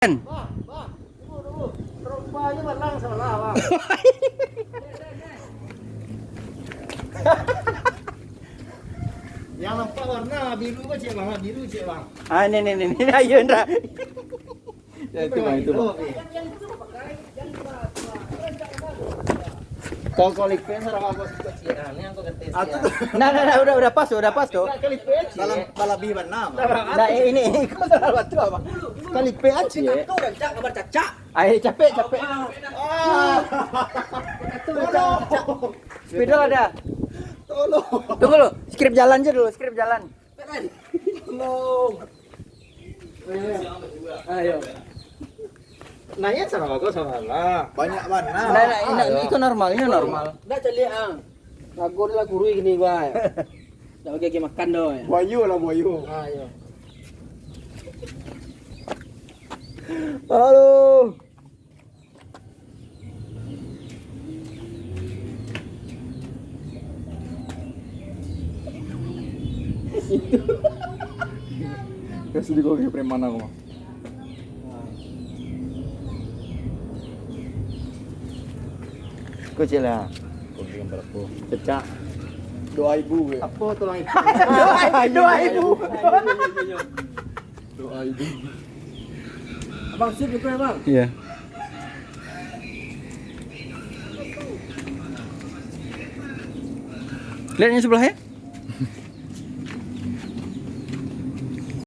Tunggu. Rupanya menang salah, Bang. Yang nampak warna biru kan cik Bang, biru cik Bang. Ah ini ayo Indra. Ya itu Bang, itu Bang. Kau klik pen sarang aku kecil. Ini aku ketes. Nah, udah pas tuh. Klik pen Dalam lebih benar. Nah, ini kau salah batu apa? Kali P aja. Itu kan cak kabar cak. Ayo capek. Spidol ada. Tolong. Tunggu lu, skrip jalan aja dulu, skrip jalan. Tolong. Ayo. Nanya sarang aku salah. Banyak mana? Nah, ini normal. Dah cali ang. Lagu lah guru gini gua. Dah bagi makan doh. Buayu lah buayu. Ayo. Halo. Kasih di kopi preman aku. Kecil ya. Kopi yang berapa? Pecah. 2.000 ya. Apa tulang itu? 2.000. Abang sip juga Bang. Iya. Lihat yang sebelahnya.